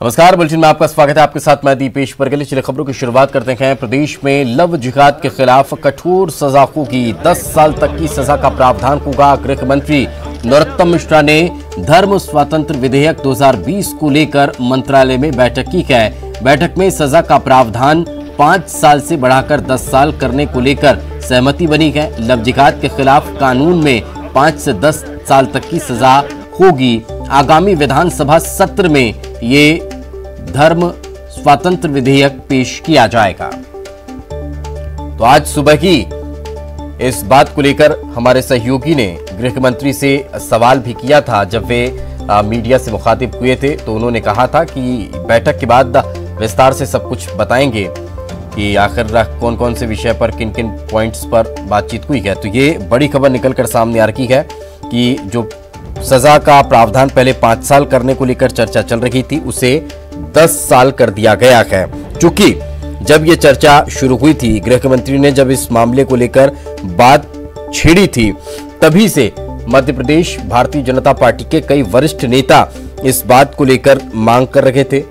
नमस्कार, बुलेटिन में आपका स्वागत है। आपके साथ मैं दीपेश परगल। चलिए खबरों की शुरुआत करते हैं। प्रदेश में लव जिहाद के खिलाफ कठोर सजा होगी, 10 साल तक की सजा का प्रावधान होगा। गृह मंत्री नरोत्तम मिश्रा ने धर्म स्वातंत्र विधेयक 2020 को लेकर मंत्रालय में बैठक की है। बैठक में सजा का प्रावधान 5 साल से बढ़ाकर 10 साल करने को लेकर सहमति बनी है। लव जिहाद के खिलाफ कानून में 5 से 10 साल तक की सजा होगी। आगामी विधानसभा सत्र में ये धर्म स्वातंत्र विधेयक पेश किया जाएगा। तो आज सुबह ही इस बात को लेकर हमारे सहयोगी ने गृह मंत्री से सवाल भी किया था। जब वे मीडिया से मुखातिब हुए थे तो उन्होंने कहा था कि बैठक के बाद विस्तार से सब कुछ बताएंगे कि आखिर कौन कौन से विषय पर किन किन पॉइंट्स पर बातचीत हुई है। तो ये बड़ी खबर निकलकर सामने आ रही है कि जो सजा का प्रावधान पहले 5 साल करने को लेकर चर्चा चल रही थी, उसे 10 साल कर दिया गया है। चूंकि जब ये चर्चा शुरू हुई थी, गृह मंत्री ने जब इस मामले को लेकर बात छेड़ी थी, तभी से मध्य प्रदेश भारतीय जनता पार्टी के कई वरिष्ठ नेता इस बात को लेकर मांग कर रहे थे।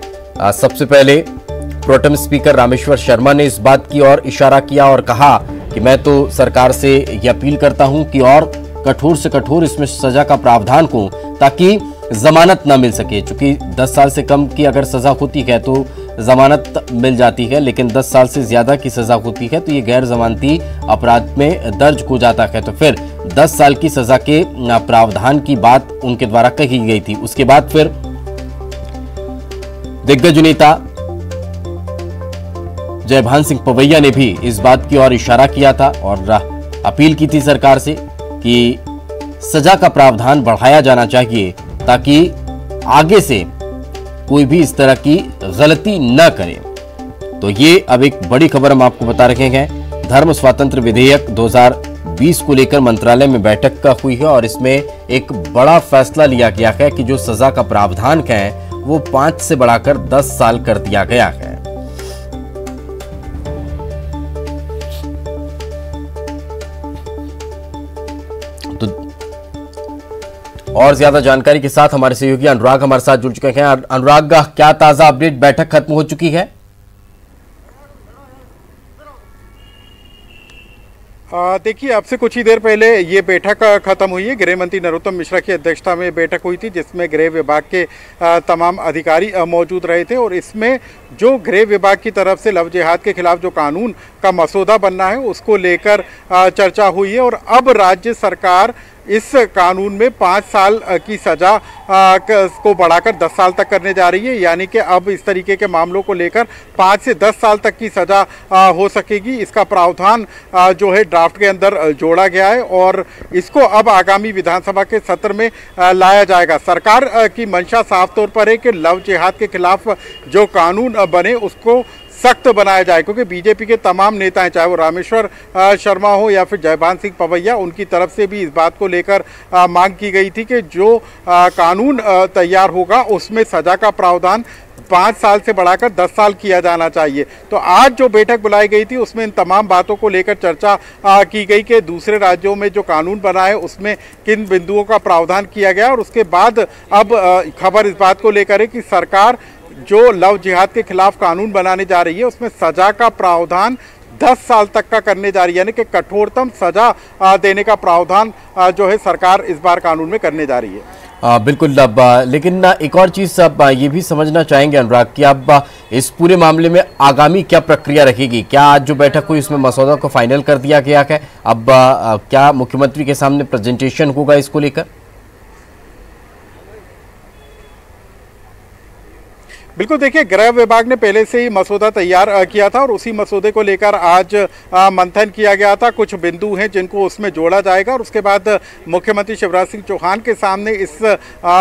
सबसे पहले प्रोटेम स्पीकर रामेश्वर शर्मा ने इस बात की ओर इशारा किया और कहा कि मैं तो सरकार से यह अपील करता हूं कि और कठोर से कठोर इसमें सजा का प्रावधान हो, ताकि जमानत न मिल सके। क्योंकि 10 साल से कम की अगर सजा होती है तो जमानत मिल जाती है, लेकिन 10 साल से ज्यादा की सजा होती है तो ये गैर जमानती अपराध में दर्ज हो जाता है। तो फिर 10 साल की सजा के प्रावधान की बात उनके द्वारा कही गई थी। उसके बाद फिर दिग्गज नेता जयभान सिंह पवैया ने भी इस बात की ओर इशारा किया था और अपील की थी सरकार से कि सजा का प्रावधान बढ़ाया जाना चाहिए, ताकि आगे से कोई भी इस तरह की गलती न करे। तो ये अब एक बड़ी खबर हम आपको बता रहे हैं। धर्म स्वातंत्र विधेयक 2020 को लेकर मंत्रालय में बैठक का हुई है और इसमें एक बड़ा फैसला लिया गया है कि जो सजा का प्रावधान है वो 5 से बढ़ाकर 10 साल कर दिया गया है। तो और ज्यादा जानकारी के साथ हमारे सहयोगी अनुराग हमारे साथ जुड़ चुके हैं। अनुराग, क्या ताजा अपडेट? बैठक खत्म हो चुकी है? देखिए, अब से कुछ ही देर पहले ये बैठक खत्म हुई है। गृह मंत्री नरोत्तम मिश्रा की अध्यक्षता में बैठक हुई थी, जिसमें गृह विभाग के तमाम अधिकारी मौजूद रहे थे और इसमें जो गृह विभाग की तरफ से लव जिहाद के खिलाफ जो कानून का मसौदा बनना है उसको लेकर चर्चा हुई है। और अब राज्य सरकार इस कानून में 5 साल की सजा को बढ़ाकर 10 साल तक करने जा रही है। यानी कि अब इस तरीके के मामलों को लेकर 5 से 10 साल तक की सजा हो सकेगी। इसका प्रावधान जो है ड्राफ्ट के अंदर जोड़ा गया है और इसको अब आगामी विधानसभा के सत्र में लाया जाएगा। सरकार की मंशा साफ तौर पर है कि लव जिहाद के खिलाफ जो कानून बने उसको सख्त बनाया जाए, क्योंकि बीजेपी के तमाम नेता हैं, चाहे वो रामेश्वर शर्मा हो या फिर जयभान सिंह पवैया, उनकी तरफ से भी इस बात को लेकर मांग की गई थी कि जो कानून तैयार होगा उसमें सजा का प्रावधान 5 साल से बढ़ाकर 10 साल किया जाना चाहिए। तो आज जो बैठक बुलाई गई थी उसमें इन तमाम बातों को लेकर चर्चा की गई कि दूसरे राज्यों में जो कानून बना है उसमें किन बिंदुओं का प्रावधान किया गया। और उसके बाद अब खबर इस बात को लेकर है कि सरकार जो लव जिहाद के खिलाफ कानून बनाने जा रही है उसमें सजा का प्रावधान 10 साल तक का करने जा रही है, यानी कि कठोरतम सजा देने का प्रावधान जो है सरकार इस बार कानून में करने जा रही है। बिल्कुल। अब लेकिन एक और चीज अब ये भी समझना चाहेंगे अनुराग कि अब इस पूरे मामले में आगामी क्या प्रक्रिया रहेगी? क्या आज जो बैठक हुई उसमें मसौदा को फाइनल कर दिया गया है? अब क्या मुख्यमंत्री के सामने प्रेजेंटेशन होगा इसको लेकर? बिल्कुल, देखिए, गृह विभाग ने पहले से ही मसौदा तैयार किया था और उसी मसौदे को लेकर आज मंथन किया गया था। कुछ बिंदु हैं जिनको उसमें जोड़ा जाएगा और उसके बाद मुख्यमंत्री शिवराज सिंह चौहान के सामने इस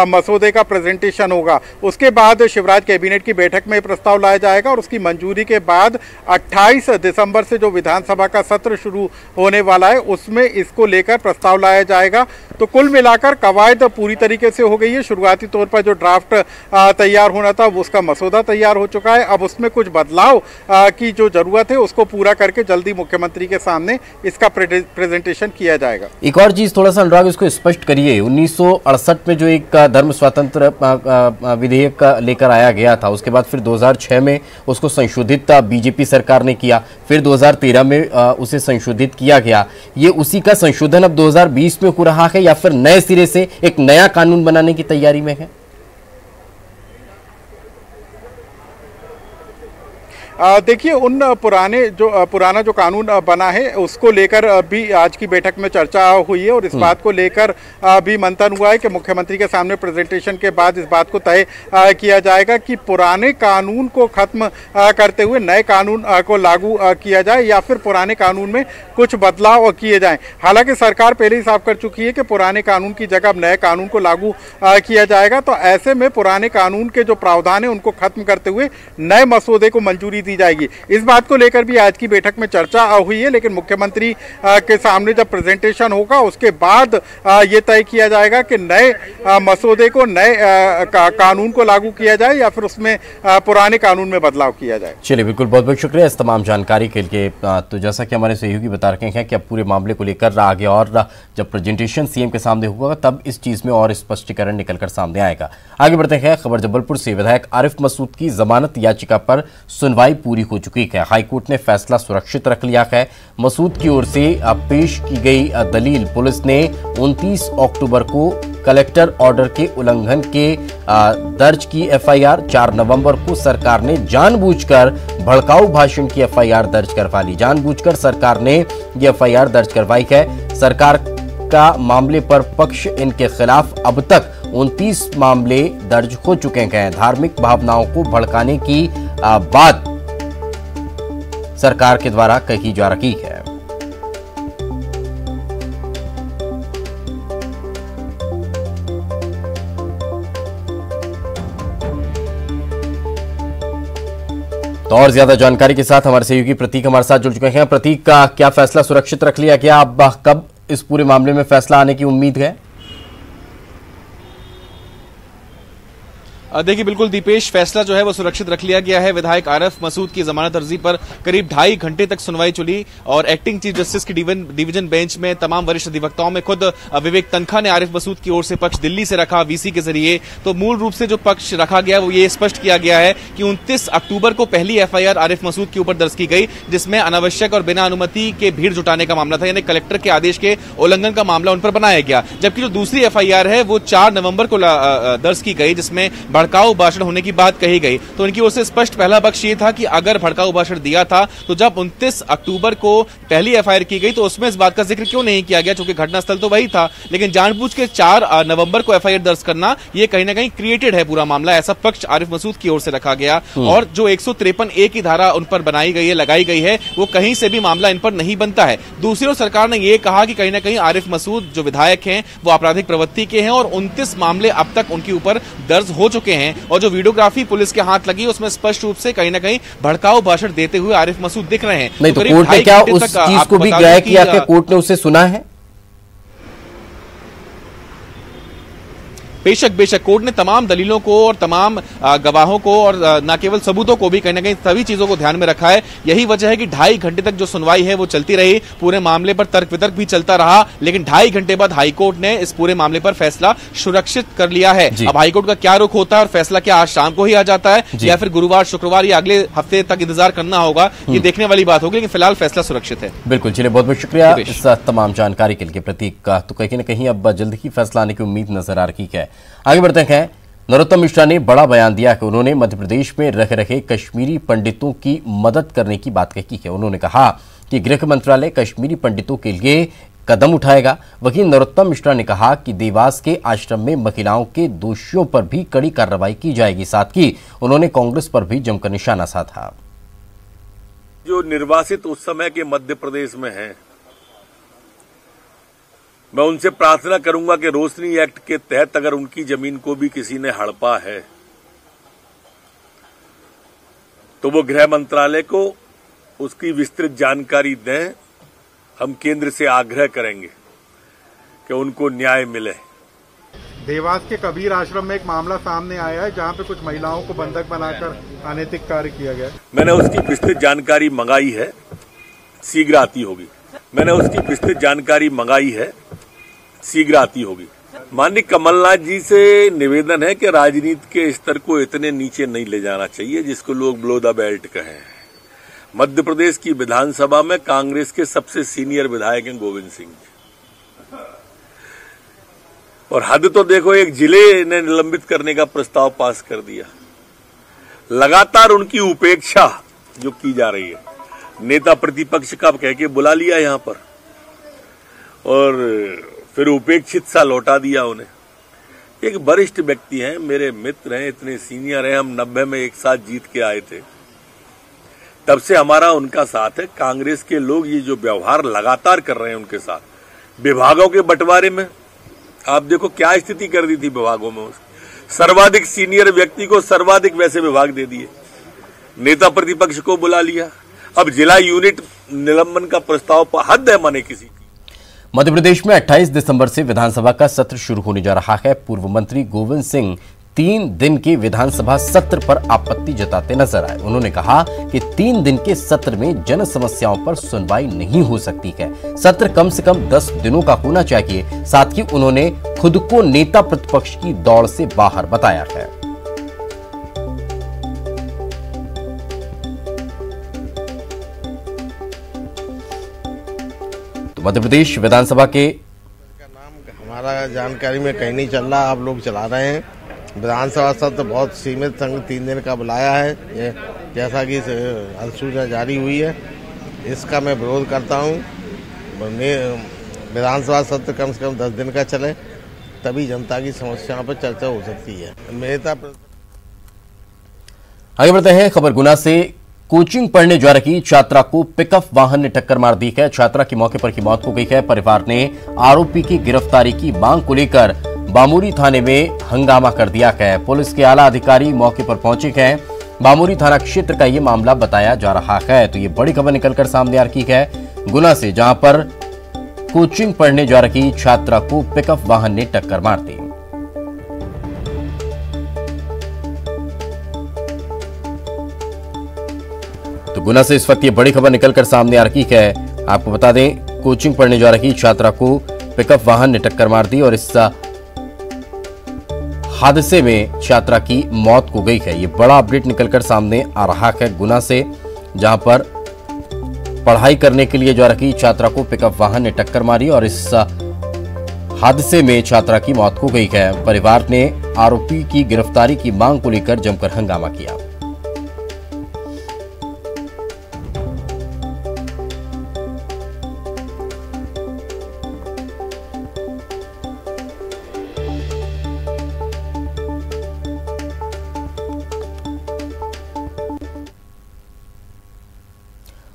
मसौदे का प्रेजेंटेशन होगा। उसके बाद शिवराज कैबिनेट की बैठक में प्रस्ताव लाया जाएगा और उसकी मंजूरी के बाद 28 दिसंबर से जो विधानसभा का सत्र शुरू होने वाला है उसमें इसको लेकर प्रस्ताव लाया जाएगा। तो कुल मिलाकर कवायद पूरी तरीके से हो गई है। शुरुआती तौर पर जो ड्राफ्ट तैयार होना था उसका मसौदा तैयार हो चुका है। अब उसमें कुछ बदलाव की जो जरूरत है उसको पूरा करके जल्दी मुख्यमंत्री के सामने इसका प्रेजेंटेशन किया जाएगा। एक और चीज थोड़ा सा अनुराग इसको स्पष्ट करिए, 1968 में जो एक धर्म स्वतंत्र विधेयक लेकर आया गया था, उसके बाद फिर 2006 में उसको संशोधित बीजेपी सरकार ने किया, फिर 2013 में उसे संशोधित किया गया। ये उसी का संशोधन अब 2020 में हो रहा है या फिर नए सिरे से एक नया कानून बनाने की तैयारी में है? देखिए, उन पुराना जो कानून बना है उसको लेकर भी आज की बैठक में चर्चा हुई है और इस बात को लेकर भी मंथन हुआ है कि मुख्यमंत्री के सामने प्रेजेंटेशन के बाद इस बात को तय किया जाएगा कि पुराने कानून को खत्म करते हुए नए कानून को लागू किया जाए या फिर पुराने कानून में कुछ बदलाव किए जाएं। हालांकि सरकार पहले ही साफ कर चुकी है कि पुराने कानून की जगह अब नए कानून को लागू किया जाएगा, तो ऐसे में पुराने कानून के जो प्रावधान है उनको खत्म करते हुए नए मसौदे को मंजूरी दी जाएगी। इस बात को लेकर भी आज की बैठक में चर्चा हुई है, लेकिन मुख्यमंत्री के सामने जब प्रेजेंटेशन होगा उसके बाद ये तय किया जाएगा कि नए मसौदे को नए कानून को लागू किया जाए या फिर उसमें पुराने कानून में बदलाव किया जाए। चलिए, बिल्कुल, बहुत बहुत शुक्रिया इस तमाम जानकारी के लिए। तो जैसा कि हमारे सहयोगी बता रहे हैं कि अब पूरे मामले को लेकर आगे और जब प्रेजेंटेशन सीएम के सामने होगा तब इस चीज में और स्पष्टीकरण निकलकर सामने आएगा। आगे बढ़ते हैं, खबर जबलपुर से। विधायक आरिफ मसूद की जमानत याचिका पर सुनवाई पूरी हो चुकी है। हाईकोर्ट ने फैसला सुरक्षित रख लिया है। मसूद की ओर से पेश की गई दलील पुलिस ने 29 अक्टूबर को कलेक्टर ऑर्डर के उल्लंघन के दर्ज की एफआईआर, 4 नवंबर को सरकार ने जानबूझकर भड़काऊ भाषण की एफआईआर दर्ज करवा ली। जानबूझकर सरकार ने यह एफआईआर दर्ज करवाई है। सरकार का मामले पर पक्ष इनके खिलाफ अब तक 29 मामले दर्ज हो चुके हैं। धार्मिक भावनाओं को भड़काने की बात सरकार के द्वारा कही जा रही है। तो और ज्यादा जानकारी के साथ हमारे सहयोगी प्रतीक हमारे साथ जुड़ चुके हैं। प्रतीक, का क्या फैसला सुरक्षित रख लिया गया? अब कब इस पूरे मामले में फैसला आने की उम्मीद है? देखिए, बिल्कुल दीपेश, फैसला जो है वो सुरक्षित रख लिया गया है। विधायक आरिफ मसूद की जमानत अर्जी पर करीब 2.5 घंटे तक सुनवाई चली और एक्टिंग चीफ जस्टिस की डिवीजन बेंच में तमाम वरिष्ठ अधिवक्ताओं में खुद विवेक तनखा ने आरिफ मसूद की ओर से पक्ष दिल्ली से रखा वीसी के जरिए। तो मूल रूप से जो पक्ष रखा गया वो ये स्पष्ट किया गया है कि 29 अक्टूबर को पहली एफआईआर आरिफ मसूद के ऊपर दर्ज की गई, जिसमें अनावश्यक और बिना अनुमति के भीड़ जुटाने का मामला था, यानी कलेक्टर के आदेश के उल्लंघन का मामला उन पर बनाया गया। जबकि जो दूसरी एफआईआर है वो 4 नवंबर को दर्ज की गई, जिसमें भड़काऊ भाषण होने की बात कही गई। तो उनकी ओर से स्पष्ट पहला पक्ष ये था कि अगर भड़काऊ भाषण दिया था तो जब 29 अक्टूबर को पहली एफआईआर की गई तो उसमें इस बात का जिक्र क्यों नहीं किया गया, क्योंकि घटनास्थल तो वही था। लेकिन जानबूझ के 4 नवंबर को एफआईआर दर्ज करना ये कहीं ना कहीं क्रिएटेड है पूरा मामला, ऐसा पक्ष आरिफ मसूद की ओर से रखा गया। और जो 153A की धारा उन पर बनाई गई है, लगाई गई है, वो कहीं से भी मामला इन पर नहीं बनता है। दूसरी ओर सरकार ने यह कहा कि कहीं ना कहीं आरिफ मसूद जो विधायक हैं वो आपराधिक प्रवृत्ति के हैं और 29 मामले अब तक उनके ऊपर दर्ज हो चुके हैं। और जो वीडियोग्राफी पुलिस के हाथ लगी उसमें स्पष्ट रूप से कहीं ना कहीं भड़काऊ भाषण देते हुए आरिफ मसूद दिख रहे हैं। नहीं तो कोर्ट ने क्या उस चीज को भी ग्रह किया कि कोर्ट ने उसे सुना है? बेशक कोर्ट ने तमाम दलीलों को और तमाम गवाहों को और न केवल सबूतों को भी कहीं ना कहीं सभी चीजों को ध्यान में रखा है। यही वजह है कि 2.5 घंटे तक जो सुनवाई है वो चलती रही। पूरे मामले पर तर्क वितर्क भी चलता रहा, लेकिन 2.5 घंटे बाद हाईकोर्ट ने इस पूरे मामले पर फैसला सुरक्षित कर लिया है। अब हाईकोर्ट का क्या रुख होता है और फैसला क्या आज शाम को ही आ जाता है या फिर गुरुवार शुक्रवार या अगले हफ्ते तक इंतजार करना होगा, ये देखने वाली बात होगी। लेकिन फिलहाल फैसला सुरक्षित है। बिल्कुल, चलिए, बहुत बहुत शुक्रिया इस तमाम जानकारी के लिए प्रतीक का। तो कहीं न कहीं अब जल्द ही फैसला आने की उम्मीद नजर आ रही है। आगे बढ़ते हैं। नरोत्तम मिश्रा ने बड़ा बयान दिया कि उन्होंने मध्य प्रदेश में रह रहे कश्मीरी पंडितों की मदद करने की बात कही है। उन्होंने कहा कि गृह मंत्रालय कश्मीरी पंडितों के लिए कदम उठाएगा। वहीं नरोत्तम मिश्रा ने कहा कि देवास के आश्रम में महिलाओं के दोषियों पर भी कड़ी कार्रवाई की जाएगी। साथ ही उन्होंने कांग्रेस पर भी जमकर निशाना साधा। जो निर्वासित उस समय के मध्य प्रदेश में हैं, मैं उनसे प्रार्थना करूंगा कि रोशनी एक्ट के तहत अगर उनकी जमीन को भी किसी ने हड़पा है तो वो गृह मंत्रालय को उसकी विस्तृत जानकारी दें। हम केंद्र से आग्रह करेंगे कि उनको न्याय मिले। देवास के कबीर आश्रम में एक मामला सामने आया है जहां पे कुछ महिलाओं को बंधक बनाकर अनैतिक कार्य किया गया। मैंने उसकी विस्तृत जानकारी मंगाई है, शीघ्र आती होगी। मैंने उसकी विस्तृत जानकारी मंगाई है, शीघ्र आती होगी। माननीय कमलनाथ जी से निवेदन है कि राजनीति के स्तर को इतने नीचे नहीं ले जाना चाहिए जिसको लोग बिलो द बेल्ट कहें। मध्य प्रदेश की विधानसभा में कांग्रेस के सबसे सीनियर विधायक हैं गोविंद सिंह जी, और हद तो देखो, एक जिले ने निलंबित करने का प्रस्ताव पास कर दिया। लगातार उनकी उपेक्षा जो की जा रही है, नेता प्रतिपक्ष का कह के बुला लिया यहां पर और फिर उपेक्षित सा लौटा दिया उन्हें। एक वरिष्ठ व्यक्ति हैं, मेरे मित्र हैं, इतने सीनियर हैं, हम 90 में एक साथ जीत के आए थे, तब से हमारा उनका साथ है। कांग्रेस के लोग ये जो व्यवहार लगातार कर रहे हैं उनके साथ, विभागों के बंटवारे में आप देखो क्या स्थिति कर दी थी विभागों में। सर्वाधिक सीनियर व्यक्ति को सर्वाधिक वैसे विभाग दे दिए, नेता प्रतिपक्ष को बुला लिया, अब जिला यूनिट निलंबन का प्रस्ताव, हद है माने किसी की। मध्य प्रदेश में 28 दिसंबर से विधानसभा का सत्र शुरू होने जा रहा है। पूर्व मंत्री गोविंद सिंह 3 दिन के विधानसभा सत्र पर आपत्ति जताते नजर आए। उन्होंने कहा कि 3 दिन के सत्र में जन समस्याओं पर सुनवाई नहीं हो सकती है। सत्र कम से कम 10 दिनों का होना चाहिए। साथ ही उन्होंने खुद को नेता प्रतिपक्ष की दौड़ से बाहर बताया है। तो मध्य प्रदेश विधानसभा के नाम हमारा जानकारी में कहीं नहीं चल रहा, आप लोग चला रहे हैं। विधानसभा सत्र बहुत सीमित संग 3 दिन का बुलाया है, ये जैसा कि अधिसूचना जारी हुई है, इसका मैं विरोध करता हूँ। विधानसभा सत्र कम से कम 10 दिन का चले, तभी जनता की समस्याओं पर चर्चा हो सकती है। आगे बढ़ते हैं। खबर गुना से कोचिंग पढ़ने जा रही छात्रा को पिकअप वाहन ने टक्कर मार दी है। छात्रा की मौके पर ही मौत हो गई है। परिवार ने आरोपी की गिरफ्तारी की मांग को लेकर बामूरी थाने में हंगामा कर दिया है। पुलिस के आला अधिकारी मौके पर पहुंचे हैं। बामूरी थाना क्षेत्र का ये मामला बताया जा रहा है। तो ये बड़ी खबर निकलकर सामने आ रही है गुना से, जहां पर कोचिंग पढ़ने जा रही छात्रा को पिकअप वाहन ने टक्कर मार दी। तो गुना से इस वक्त ये बड़ी खबर निकलकर सामने आ रही है। आपको बता दें, कोचिंग पढ़ने जा रही छात्रा को पिकअप वाहन ने टक्कर मार दी और इस हादसे में छात्रा की मौत हो गई है। ये बड़ा अपडेट निकलकर सामने आ रहा है गुना से, जहां पर पढ़ाई करने के लिए जा रही छात्रा को पिकअप वाहन ने टक्कर मारी और इस हादसे में छात्रा की मौत हो गई है। परिवार ने आरोपी की गिरफ्तारी की मांग को लेकर जमकर हंगामा किया।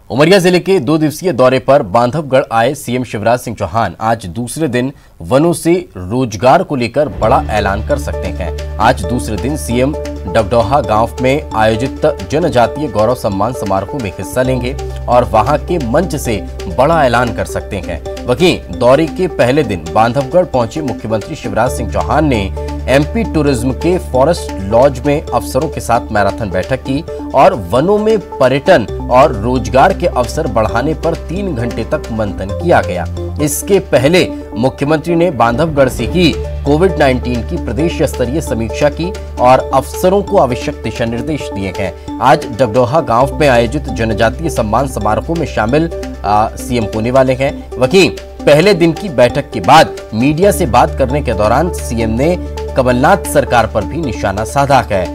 उमरिया जिले के 2 दिवसीय दौरे पर बांधवगढ़ आए सीएम शिवराज सिंह चौहान आज दूसरे दिन वनों से रोजगार को लेकर बड़ा ऐलान कर सकते हैं। आज दूसरे दिन सीएम डगडोहा गांव में आयोजित जनजातीय गौरव सम्मान समारोह में हिस्सा लेंगे और वहां के मंच से बड़ा ऐलान कर सकते हैं। वहीं दौरे के पहले दिन बांधवगढ़ पहुंचे मुख्यमंत्री शिवराज सिंह चौहान ने एमपी टूरिज्म के फॉरेस्ट लॉज में अफसरों के साथ मैराथन बैठक की और वनों में पर्यटन और रोजगार के अवसर बढ़ाने पर 3 घंटे तक मंथन किया गया। इसके पहले मुख्यमंत्री ने बांधवगढ़ से ही कोविड-19 की प्रदेश स्तरीय समीक्षा की और अफसरों को आवश्यक दिशा निर्देश दिए हैं। आज डगडोहा गांव में आयोजित जनजातीय सम्मान समारोह में शामिल सीएम होने वाले हैं। वहीं पहले दिन की बैठक के बाद मीडिया से बात करने के दौरान सीएम ने कमलनाथ सरकार पर भी निशाना साधा है।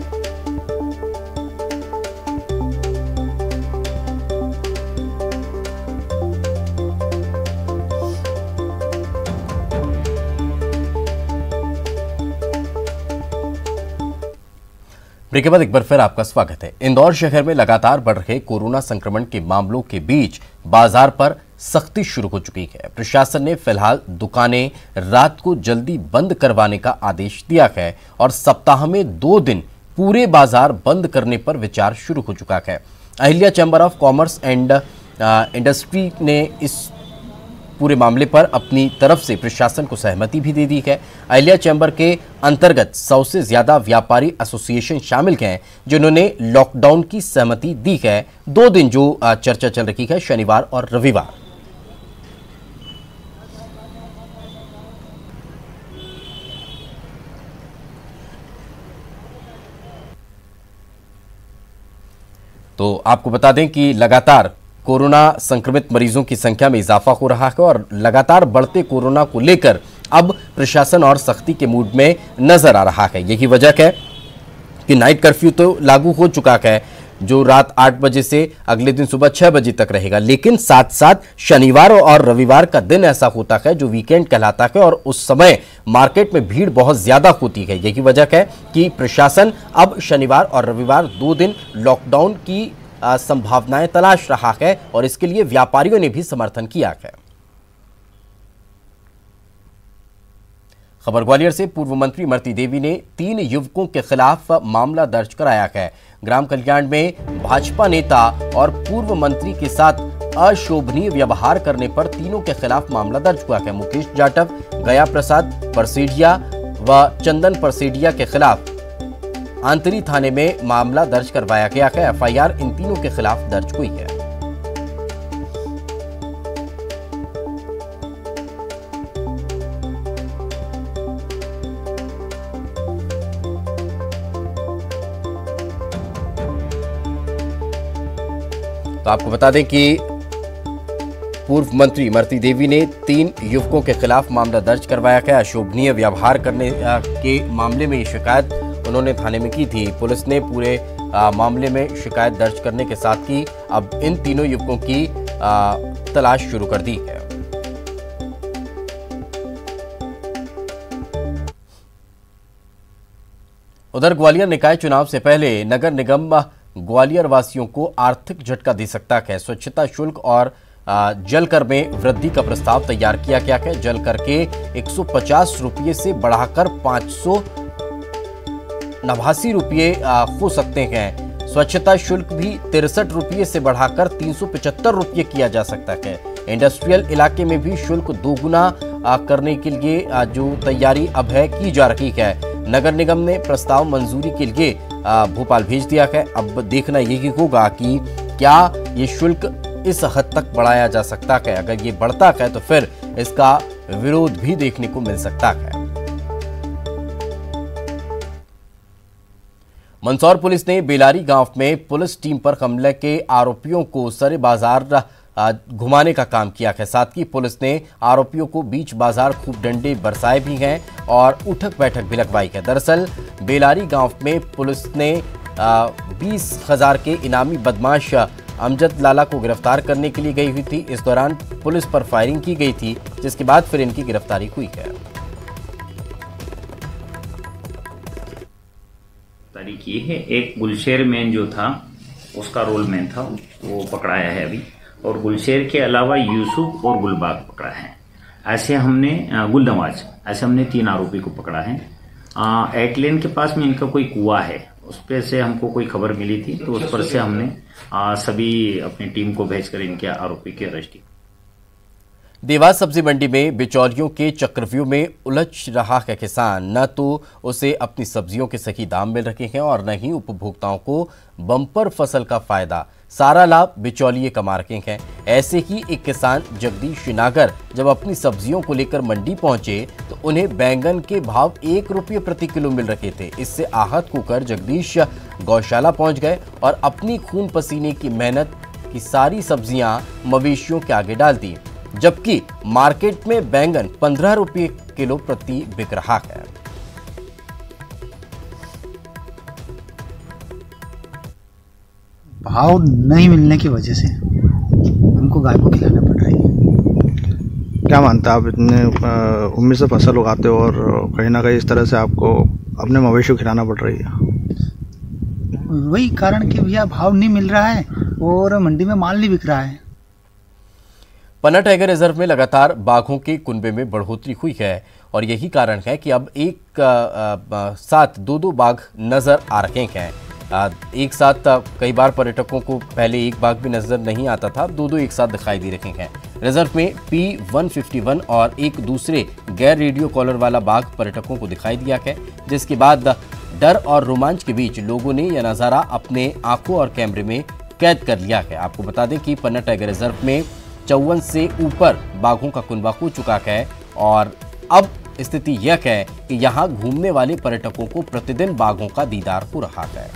ब्रेक के बाद एक बार फिर आपका स्वागत है। इंदौर शहर में लगातार बढ़ रहे कोरोना संक्रमण के मामलों के बीच बाजार पर सख्ती शुरू हो चुकी है। प्रशासन ने फिलहाल दुकानें रात को जल्दी बंद करवाने का आदेश दिया है और सप्ताह में 2 दिन पूरे बाजार बंद करने पर विचार शुरू हो चुका है। Ahilya chamber of commerce and industry ने इस पूरे मामले पर अपनी तरफ से प्रशासन को सहमति भी दे दी है। अहिल्या चैम्बर के अंतर्गत 100 से ज्यादा व्यापारी एसोसिएशन शामिल हैं जिन्होंने लॉकडाउन की सहमति दी है। 2 दिन जो चर्चा चल रही है, शनिवार और रविवार। तो आपको बता दें कि लगातार कोरोना संक्रमित मरीजों की संख्या में इजाफा हो रहा है और लगातार बढ़ते कोरोना को लेकर अब प्रशासन और सख्ती के मूड में नजर आ रहा है। यही वजह है कि नाइट कर्फ्यू तो लागू हो चुका है, जो रात 8 बजे से अगले दिन सुबह 6 बजे तक रहेगा, लेकिन साथ साथ शनिवार और रविवार का दिन ऐसा होता है जो वीकेंड कहलाता है और उस समय मार्केट में भीड़ बहुत ज्यादा होती है। यही वजह है कि प्रशासन अब शनिवार और रविवार 2 दिन लॉकडाउन की संभावनाएं तलाश रहा है और इसके लिए व्यापारियों ने भी समर्थन किया है। खबर ग्वालियर से। पूर्व मंत्री इमरती देवी ने 3 युवकों के खिलाफ मामला दर्ज कराया है। ग्राम कल्याण में भाजपा नेता और पूर्व मंत्री के साथ अशोभनीय व्यवहार करने पर तीनों के खिलाफ मामला दर्ज हुआ है। मुकेश जाटव, गया प्रसाद परसेडिया व चंदन परसेडिया के खिलाफ आंतरी थाने में मामला दर्ज करवाया गया है। एफआईआर इन तीनों के खिलाफ दर्ज हुई है। तो आपको बता दें कि पूर्व मंत्री इमरती देवी ने 3 युवकों के खिलाफ मामला दर्ज करवाया है। अशोभनीय व्यवहार करने के मामले में ये शिकायत उन्होंने थाने में की थी। पुलिस ने पूरे मामले में शिकायत दर्ज करने के साथ ही अब इन तीनों युवकों की तलाश शुरू कर दी है। उधर ग्वालियर निकाय चुनाव से पहले नगर निगम ग्वालियर वासियों को आर्थिक झटका दे सकता है। स्वच्छता शुल्क और जलकर में वृद्धि का प्रस्ताव तैयार किया गया है। जलकर के 150 रुपये से बढ़ाकर 589 रुपये हो सकते हैं। स्वच्छता शुल्क भी 63 रुपये से बढ़ाकर 375 रुपये किया जा सकता है। इंडस्ट्रियल इलाके में भी शुल्क दोगुना करने के लिए जो तैयारी अब है की जा रही है। नगर निगम ने प्रस्ताव मंजूरी के लिए भोपाल भेज दिया है। अब देखना यही होगा कि क्या ये शुल्क इस हद तक बढ़ाया जा सकता है। अगर ये बढ़ता है तो फिर इसका विरोध भी देखने को मिल सकता है। मंदसौर पुलिस ने बेलारी गांव में पुलिस टीम पर हमले के आरोपियों को सरे बाजार घुमाने का काम किया है। साथ ही पुलिस ने आरोपियों को बीच बाजार खूब डंडे बरसाए भी हैं और उठक बैठक भी लगवाई है। दरअसल बेलारी गांव में पुलिस ने 20,000 के इनामी बदमाश अमजद लाला को गिरफ्तार करने के लिए गई हुई थी। इस दौरान पुलिस पर फायरिंग की गई थी, जिसके बाद फिर इनकी गिरफ्तारी हुई है। तारीख ये है, एक गुलशेर मैन जो था उसका रोल मैन था, वो पकड़ाया है अभी, और गुलशेर के अलावा यूसुफ और गुलबाग पकड़ा है। ऐसे हमने गुलनवाज, ऐसे हमने 3 आरोपी को पकड़ा है। एटलेन के पास में इनका कोई कुआं है, उस पर से हमको कोई खबर मिली थी, तो उस पर से हमने सभी अपनी टीम को भेजकर इनके आरोपी की अरेस्ट की। देवास सब्जी मंडी में बिचौलियों के चक्रव्यूह में उलझ रहा है किसान। न तो उसे अपनी सब्जियों के सही दाम मिल रहे हैं और न ही उपभोक्ताओं को बम्पर फसल का फायदा। सारा लाभ बिचौलिए कमा रहे हैं। ऐसे ही एक किसान जगदीश नागर जब अपनी सब्जियों को लेकर मंडी पहुंचे तो उन्हें बैंगन के भाव 1 रुपये प्रति किलो मिल रहे थे। इससे आहत होकर जगदीश गौशाला पहुंच गए और अपनी खून पसीने की मेहनत की सारी सब्जियां मवेशियों के आगे डाल दी, जबकि मार्केट में बैंगन 15 रुपये किलो प्रति बिक रहा है। भाव नहीं मिलने की वजह से हमको गाय को खिलाना पड़ रहा है। क्या मानता है आप, इतने उम्मीद से फसल उगाते हो और कहीं ना कहीं इस तरह से आपको अपने मवेशी को खिलाना पड़ रही है? वही कारण कि भैया भाव नहीं मिल रहा है और मंडी में माल नहीं बिक रहा है। पन्ना टाइगर रिजर्व में लगातार बाघों के कुनबे में बढ़ोतरी हुई है और यही कारण है कि अब एक साथ 2-2 बाघ नजर आ रहे हैं। एक साथ कई बार पर्यटकों को पहले एक बाघ भी नजर नहीं आता था, अब दो एक साथ दिखाई दे रहे हैं। रिजर्व में P151 और एक दूसरे गैर रेडियो कॉलर वाला बाघ पर्यटकों को दिखाई दिया है, जिसके बाद डर और रोमांच के बीच लोगों ने यह नज़ारा अपने आंखों और कैमरे में कैद कर लिया है। आपको बता दें कि पन्ना टाइगर रिजर्व में 54 से ऊपर बाघों का कुनबा हो चुका है और अब स्थिति यह है कि यहां घूमने वाले पर्यटकों को प्रतिदिन बाघों का दीदार हो रहा है।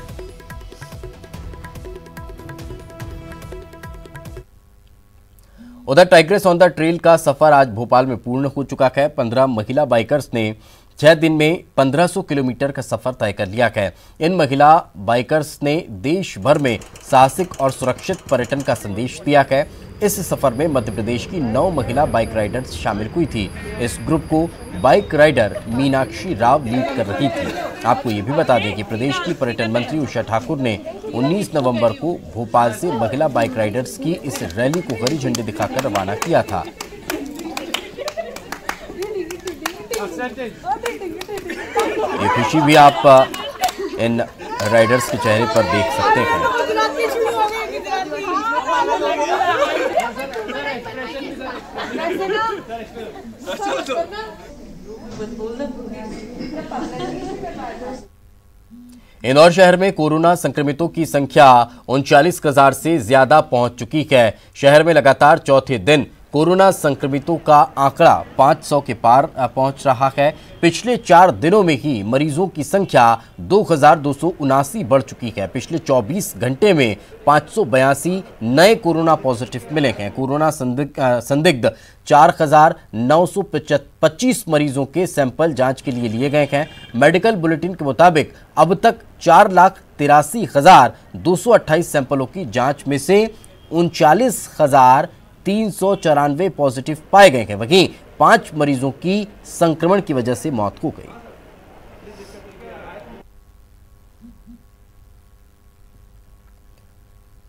उधर टाइग्रेस ऑन द ट्रेल का सफर आज भोपाल में पूर्ण हो चुका है। 15 महिला बाइकर्स ने 6 दिन में 1500 किलोमीटर का सफर तय कर लिया है। इन महिला बाइकर्स ने देश भर में साहसिक और सुरक्षित पर्यटन का संदेश दिया है। इस सफर में मध्य प्रदेश की 9 महिला बाइक राइडर्स शामिल हुई थी। इस ग्रुप को bike rider Meenakshi Rao lead कर रही थी। आपको ये भी बता दें कि प्रदेश की पर्यटन मंत्री उषा ठाकुर ने 19 नवंबर को भोपाल से महिला बाइक राइडर्स की इस रैली को हरी झंडी दिखाकर रवाना किया था। ये खुशी भी आप इन राइडर्स के चेहरे पर देख सकते हैं। इंदौर शहर में कोरोना संक्रमितों की संख्या 39,000 से ज्यादा पहुंच चुकी है। शहर में लगातार चौथे दिन कोरोना संक्रमितों का आंकड़ा 500 के पार पहुंच रहा है। पिछले 4 दिनों में ही मरीजों की संख्या 2,279 बढ़ चुकी है। पिछले 24 घंटे में 582 नए कोरोना पॉजिटिव मिले हैं। कोरोना संदिग्ध 4,925 मरीजों के सैंपल जांच के लिए लिए गए हैं। मेडिकल बुलेटिन के मुताबिक अब तक 4,83,228 सैंपलों की जांच में से 39,394 पॉजिटिव पाए गए हैं। वहीं 5 मरीजों की संक्रमण की वजह से मौत हो गई।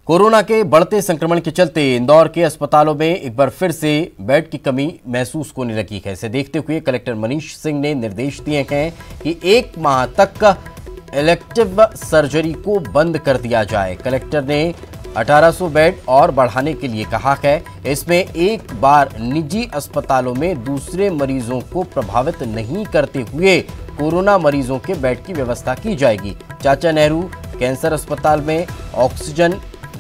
कोरोना के बढ़ते संक्रमण के चलते इंदौर के अस्पतालों में एक बार फिर से बेड की कमी महसूस होने लगी है। इसे देखते हुए कलेक्टर मनीष सिंह ने निर्देश दिए हैं कि 1 माह तक इलेक्टिव सर्जरी को बंद कर दिया जाए। कलेक्टर ने 1800 बेड और बढ़ाने के लिए कहा है। इसमें एक बार निजी अस्पतालों में दूसरे मरीजों को प्रभावित नहीं करते हुए कोरोना मरीजों के बेड की व्यवस्था की जाएगी। चाचा नेहरू कैंसर अस्पताल में ऑक्सीजन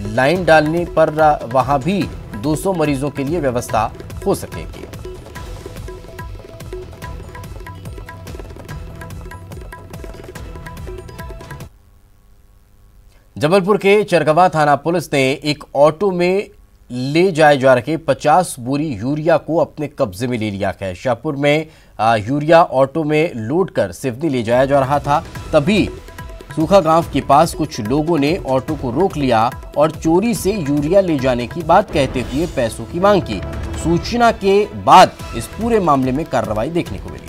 लाइन डालने पर वहां भी 200 मरीजों के लिए व्यवस्था हो सकेगी। जबलपुर के चरगवा थाना पुलिस ने एक ऑटो में ले जाए जा रहे 50 बोरी यूरिया को अपने कब्जे में ले लिया है। शाहपुर में यूरिया ऑटो में लोड कर सिवनी ले जाया जा रहा था, तभी सूखा गांव के पास कुछ लोगों ने ऑटो को रोक लिया और चोरी से यूरिया ले जाने की बात कहते हुए पैसों की मांग की। सूचना के बाद इस पूरे मामले में कार्रवाई देखने को मिली।